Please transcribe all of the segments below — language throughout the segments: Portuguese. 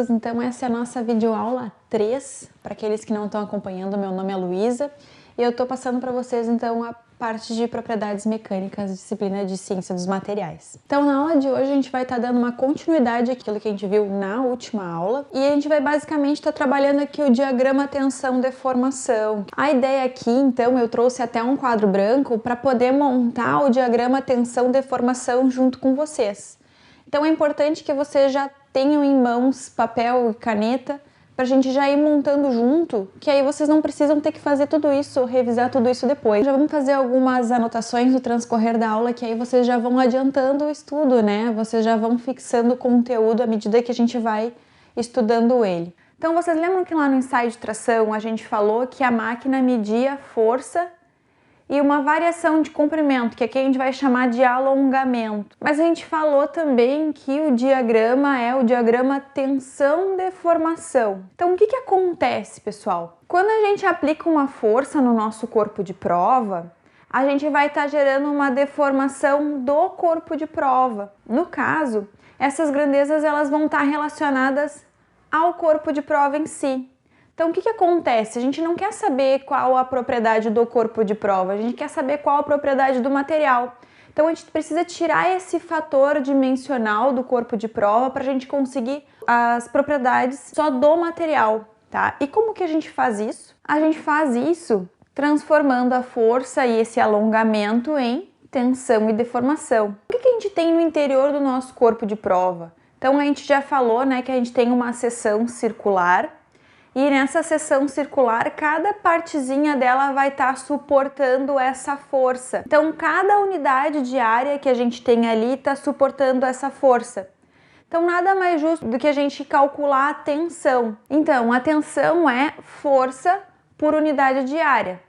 alunos, então essa é a nossa videoaula 3, para aqueles que não estão acompanhando, meu nome é Luísa e eu estou passando para vocês então a parte de propriedades mecânicas, disciplina de ciência dos materiais. Então na aula de hoje a gente vai estar dando uma continuidade àquilo que a gente viu na última aula e a gente vai basicamente estar trabalhando aqui o diagrama tensão-deformação. A ideia aqui então eu trouxe até um quadro branco para poder montar o diagrama tensão-deformação junto com vocês. Então é importante que vocês já tenham em mãos papel e caneta para a gente já ir montando junto, que aí vocês não precisam ter que fazer tudo isso, revisar tudo isso depois. Já vamos fazer algumas anotações no transcorrer da aula, que aí vocês já vão adiantando o estudo, né? Vocês já vão fixando o conteúdo à medida que a gente vai estudando ele. Então vocês lembram que lá no ensaio de tração a gente falou que a máquina media força e uma variação de comprimento, que aqui a gente vai chamar de alongamento. Mas a gente falou também que o diagrama é o diagrama tensão-deformação. Então o que acontece, pessoal? Quando a gente aplica uma força no nosso corpo de prova, a gente vai estar gerando uma deformação do corpo de prova. No caso, essas grandezas elas vão estar relacionadas ao corpo de prova em si. Então, o que acontece? A gente não quer saber qual a propriedade do corpo de prova, a gente quer saber qual a propriedade do material. Então, a gente precisa tirar esse fator dimensional do corpo de prova para a gente conseguir as propriedades só do material, tá? E como que a gente faz isso? A gente faz isso transformando a força e esse alongamento em tensão e deformação. O que a gente tem no interior do nosso corpo de prova? Então, a gente já falou, né, que a gente tem uma seção circular. E nessa seção circular, cada partezinha dela vai estar suportando essa força. Então, cada unidade de área que a gente tem ali está suportando essa força. Então, nada mais justo do que a gente calcular a tensão. Então, a tensão é força por unidade de área,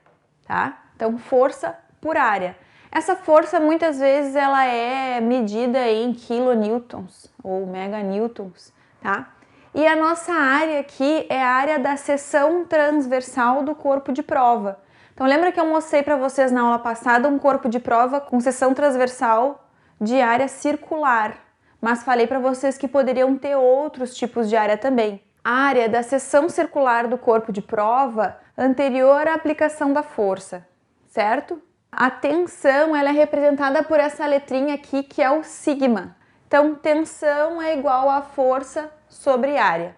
tá? Então, força por área. Essa força, muitas vezes, ela é medida em kilonewtons ou meganewtons, tá? E a nossa área aqui é a área da seção transversal do corpo de prova. Então lembra que eu mostrei para vocês na aula passada um corpo de prova com seção transversal de área circular, mas falei para vocês que poderiam ter outros tipos de área também. A área da seção circular do corpo de prova anterior à aplicação da força, certo? A tensão ela é representada por essa letrinha aqui que é o sigma. Então tensão é igual a força sobre área.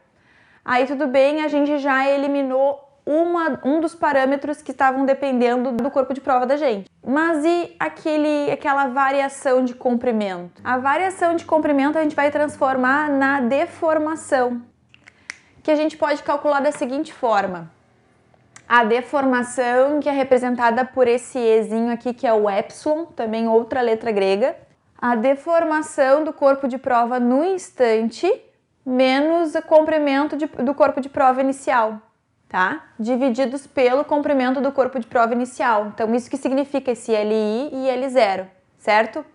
Aí tudo bem, a gente já eliminou um dos parâmetros que estavam dependendo do corpo de prova da gente. Mas e aquela variação de comprimento? A variação de comprimento a gente vai transformar na deformação, que a gente pode calcular da seguinte forma. A deformação, que é representada por esse ezinho aqui, que é o epsilon, também outra letra grega. A deformação do corpo de prova no instante menos o comprimento do corpo de prova inicial, tá? Divididos pelo comprimento do corpo de prova inicial. Então, isso que significa esse LI e L0, certo?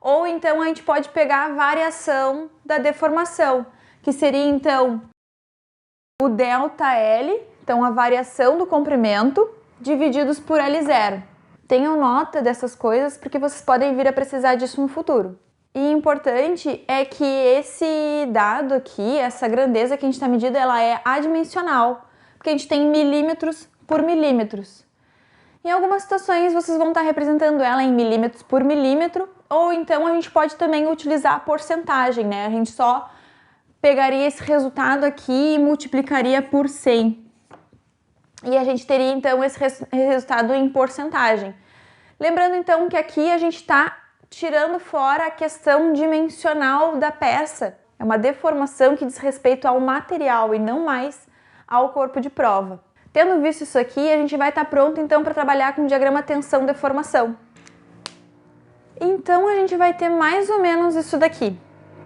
Ou então a gente pode pegar a variação da deformação, que seria então o ΔL, então a variação do comprimento, divididos por L0. Tenham nota dessas coisas porque vocês podem vir a precisar disso no futuro. E importante é que esse dado aqui, essa grandeza que a gente está medindo, ela é adimensional, porque a gente tem milímetros por milímetros. Em algumas situações vocês vão estar representando ela em milímetros por milímetro, ou então a gente pode também utilizar a porcentagem, né? A gente só pegaria esse resultado aqui e multiplicaria por 100. E a gente teria então esse resultado em porcentagem. Lembrando então que aqui a gente está tirando fora a questão dimensional da peça. É uma deformação que diz respeito ao material e não mais ao corpo de prova. Tendo visto isso aqui, a gente vai estar pronto então para trabalhar com o diagrama tensão-deformação. Então a gente vai ter mais ou menos isso daqui,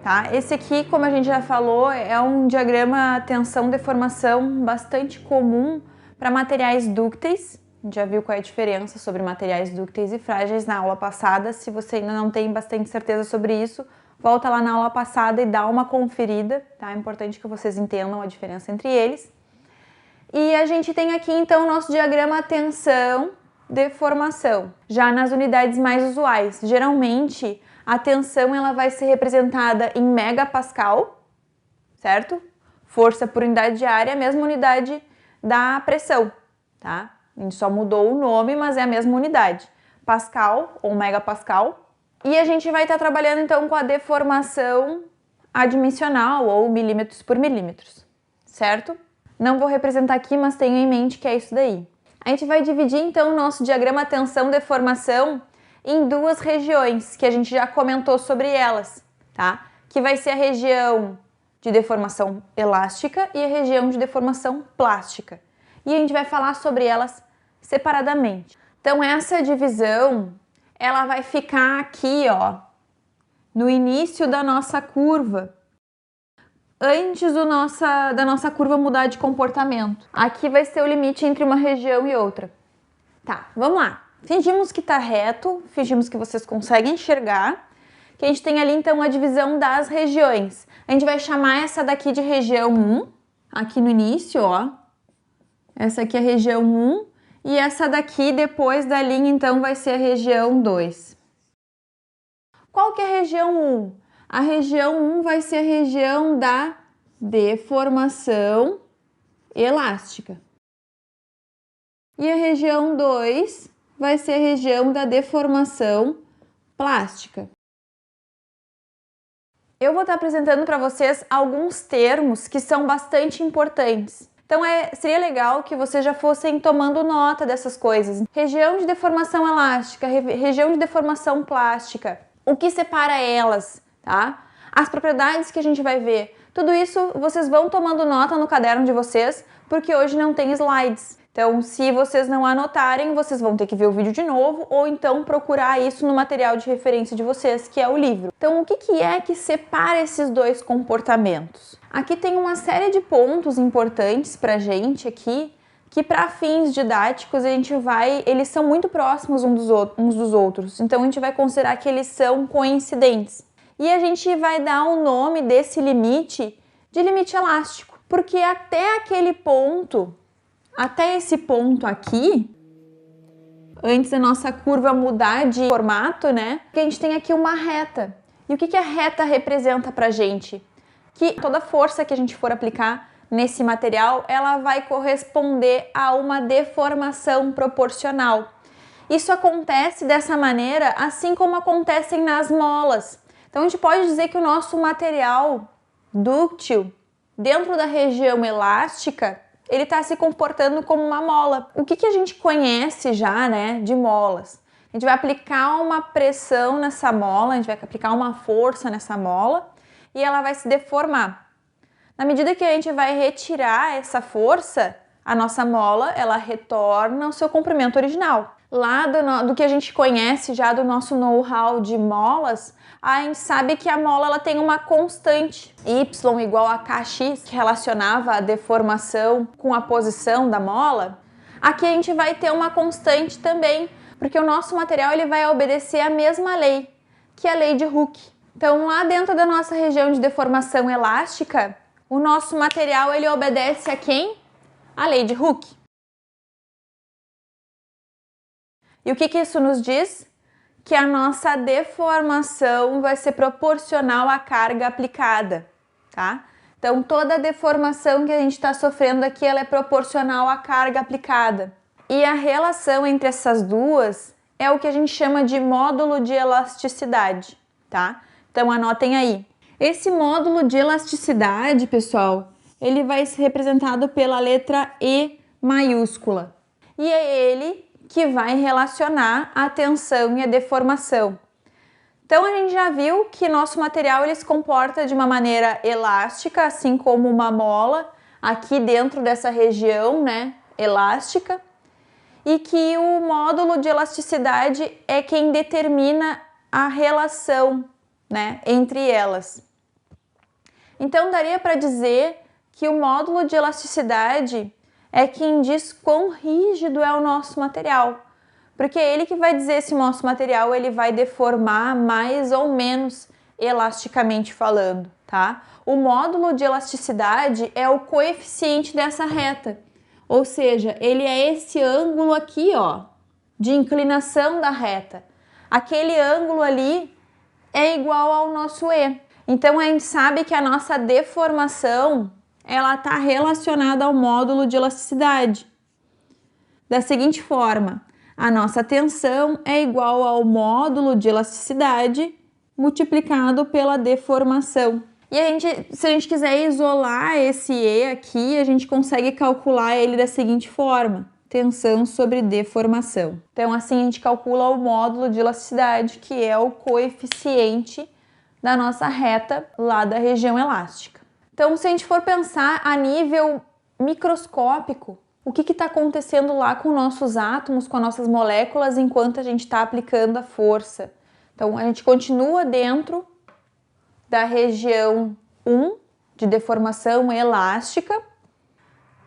tá? Esse aqui, como a gente já falou, é um diagrama tensão-deformação bastante comum para materiais dúcteis. A gente já viu qual é a diferença sobre materiais dúcteis e frágeis na aula passada. Se você ainda não tem bastante certeza sobre isso, volta lá na aula passada e dá uma conferida, tá? É importante que vocês entendam a diferença entre eles. E a gente tem aqui então o nosso diagrama tensão-deformação, já nas unidades mais usuais. Geralmente a tensão ela vai ser representada em megapascal, certo? Força por unidade de área é a mesma unidade da pressão, tá? A gente só mudou o nome, mas é a mesma unidade. Pascal ou megapascal. E a gente vai estar trabalhando então com a deformação adimensional ou milímetros por milímetros, certo? Não vou representar aqui, mas tenho em mente que é isso daí. A gente vai dividir então o nosso diagrama tensão-deformação em duas regiões, que a gente já comentou sobre elas, tá? Que vai ser a região de deformação elástica e a região de deformação plástica. E a gente vai falar sobre elas separadamente. Então essa divisão, ela vai ficar aqui, ó, no início da nossa curva, antes da nossa curva mudar de comportamento. Aqui vai ser o limite entre uma região e outra. Tá, vamos lá. Fingimos que tá reto, fingimos que vocês conseguem enxergar, que a gente tem ali então a divisão das regiões. A gente vai chamar essa daqui de região 1, aqui no início, ó. Essa aqui é a região 1 e essa daqui depois da linha então vai ser a região 2. Qual que é a região 1? A região 1 vai ser a região da deformação elástica. E a região 2 vai ser a região da deformação plástica. Eu vou estar apresentando para vocês alguns termos que são bastante importantes. Então seria legal que vocês já fossem tomando nota dessas coisas. Região de deformação elástica, região de deformação plástica. O que separa elas, tá? As propriedades que a gente vai ver. Tudo isso vocês vão tomando nota no caderno de vocês, porque hoje não tem slides. Então, se vocês não anotarem, vocês vão ter que ver o vídeo de novo ou então procurar isso no material de referência de vocês, que é o livro. Então, o que é que separa esses dois comportamentos? Aqui tem uma série de pontos importantes pra gente aqui, que para fins didáticos eles são muito próximos uns dos outros. Então, a gente vai considerar que eles são coincidentes. E a gente vai dar o nome desse limite de limite elástico, porque até esse ponto aqui, antes da nossa curva mudar de formato, né? A gente tem aqui uma reta. E o que a reta representa pra gente? Que toda força que a gente for aplicar nesse material, ela vai corresponder a uma deformação proporcional. Isso acontece dessa maneira, assim como acontecem nas molas. Então a gente pode dizer que o nosso material dúctil, dentro da região elástica, ele está se comportando como uma mola. O que a gente conhece já, né, de molas? A gente vai aplicar uma pressão nessa mola, a gente vai aplicar uma força nessa mola e ela vai se deformar. Na medida que a gente vai retirar essa força, a nossa mola, ela retorna ao seu comprimento original. Lá do que a gente conhece já do nosso know-how de molas, a gente sabe que a mola ela tem uma constante y igual a kx, que relacionava a deformação com a posição da mola. Aqui a gente vai ter uma constante também, porque o nosso material ele vai obedecer a mesma lei, que é a lei de Hooke. Então, lá dentro da nossa região de deformação elástica, o nosso material ele obedece a quem? A lei de Hooke. E o que isso nos diz? Que a nossa deformação vai ser proporcional à carga aplicada, tá? Então, toda a deformação que a gente está sofrendo aqui, ela é proporcional à carga aplicada. E a relação entre essas duas é o que a gente chama de módulo de elasticidade, tá? Então, anotem aí. Esse módulo de elasticidade, pessoal, ele vai ser representado pela letra E maiúscula. E é ele que vai relacionar a tensão e a deformação. Então, a gente já viu que nosso material ele se comporta de uma maneira elástica, assim como uma mola, aqui dentro dessa região, né, elástica, e que o módulo de elasticidade é quem determina a relação, né, entre elas. Então, daria para dizer que o módulo de elasticidade é quem diz quão rígido é o nosso material, porque é ele que vai dizer se o nosso material ele vai deformar mais ou menos elasticamente falando, tá? O módulo de elasticidade é o coeficiente dessa reta, ou seja, ele é esse ângulo aqui, ó, de inclinação da reta. Aquele ângulo ali é igual ao nosso E. Então a gente sabe que a nossa deformação ela está relacionada ao módulo de elasticidade. Da seguinte forma, a nossa tensão é igual ao módulo de elasticidade multiplicado pela deformação. E se a gente quiser isolar esse E aqui, a gente consegue calcular ele da seguinte forma: tensão sobre deformação. Então, assim, a gente calcula o módulo de elasticidade, que é o coeficiente da nossa reta lá da região elástica. Então, se a gente for pensar a nível microscópico, o que está acontecendo lá com nossos átomos, com as nossas moléculas, enquanto a gente está aplicando a força? Então, a gente continua dentro da região 1 de deformação elástica.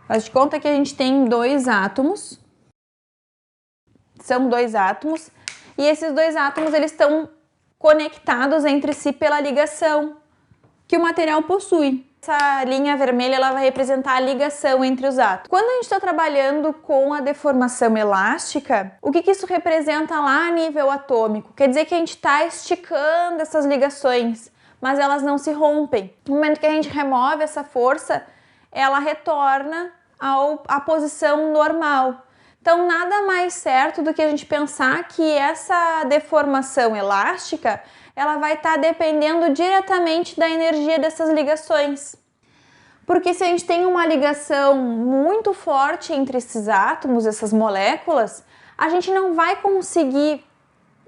Faz de conta que a gente tem dois átomos. São dois átomos. E esses dois átomos, eles estão conectados entre si pela ligação que o material possui. Essa linha vermelha, ela vai representar a ligação entre os átomos. Quando a gente está trabalhando com a deformação elástica, o que isso representa lá a nível atômico? Quer dizer que a gente está esticando essas ligações, mas elas não se rompem. No momento que a gente remove essa força, ela retorna à posição normal. Então, nada mais certo do que a gente pensar que essa deformação elástica, ela vai estar dependendo diretamente da energia dessas ligações. Porque se a gente tem uma ligação muito forte entre esses átomos, essas moléculas, a gente não vai conseguir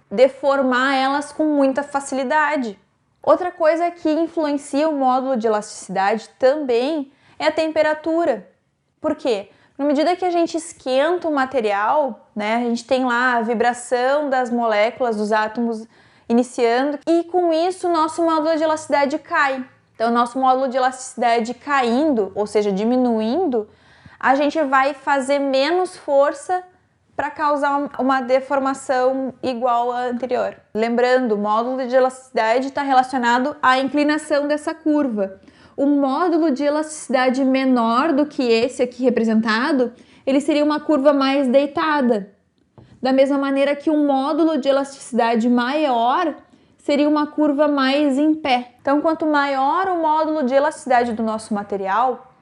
deformar elas com muita facilidade. Outra coisa que influencia o módulo de elasticidade também é a temperatura. Por quê? Na medida que a gente esquenta o material, né, a gente tem lá a vibração das moléculas, dos átomos iniciando, e com isso o nosso módulo de elasticidade cai. Então, o nosso módulo de elasticidade caindo, ou seja, diminuindo, a gente vai fazer menos força para causar uma deformação igual à anterior. Lembrando, o módulo de elasticidade está relacionado à inclinação dessa curva. Um módulo de elasticidade menor do que esse aqui representado, ele seria uma curva mais deitada. Da mesma maneira que um módulo de elasticidade maior seria uma curva mais em pé. Então, quanto maior o módulo de elasticidade do nosso material,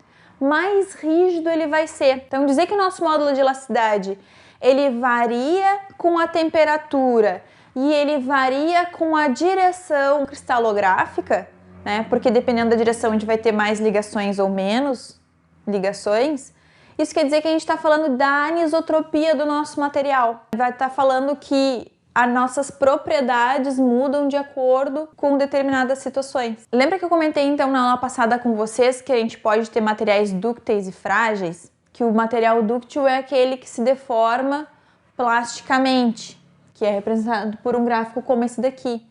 mais rígido ele vai ser. Então, dizer que o nosso módulo de elasticidade ele varia com a temperatura e ele varia com a direção cristalográfica, né? Porque dependendo da direção a gente vai ter mais ligações ou menos ligações. Isso quer dizer que a gente está falando da anisotropia do nosso material. Vai estar falando que as nossas propriedades mudam de acordo com determinadas situações. Lembra que eu comentei então na aula passada com vocês que a gente pode ter materiais dúcteis e frágeis? Que o material dúctil é aquele que se deforma plasticamente, que é representado por um gráfico como esse daqui.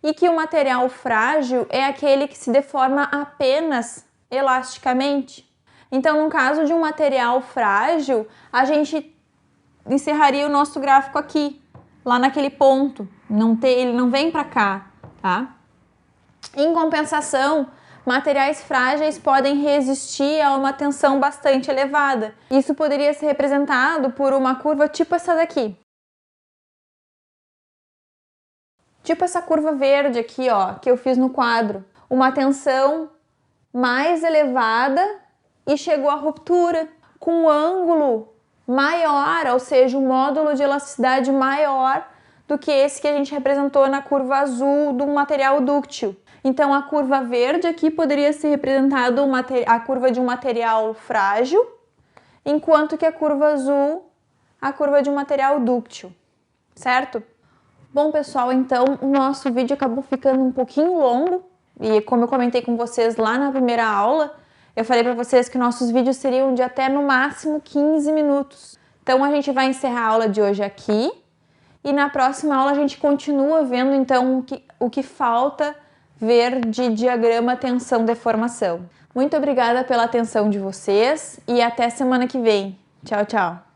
E que o material frágil é aquele que se deforma apenas elasticamente. Então, no caso de um material frágil, a gente encerraria o nosso gráfico aqui, lá naquele ponto. Ele não vem para cá, tá? Em compensação, materiais frágeis podem resistir a uma tensão bastante elevada. Isso poderia ser representado por uma curva tipo essa daqui. Tipo essa curva verde aqui, ó, que eu fiz no quadro. Uma tensão mais elevada e chegou à ruptura com um ângulo maior, ou seja, um módulo de elasticidade maior do que esse que a gente representou na curva azul do material dúctil. Então, a curva verde aqui poderia ser representada a curva de um material frágil, enquanto que a curva azul, a curva de um material dúctil, certo? Bom, pessoal, então o nosso vídeo acabou ficando um pouquinho longo e como eu comentei com vocês lá na primeira aula, eu falei para vocês que nossos vídeos seriam de até no máximo 15 minutos. Então a gente vai encerrar a aula de hoje aqui e na próxima aula a gente continua vendo então o que falta ver de diagrama tensão-deformação. Muito obrigada pela atenção de vocês e até semana que vem. Tchau, tchau!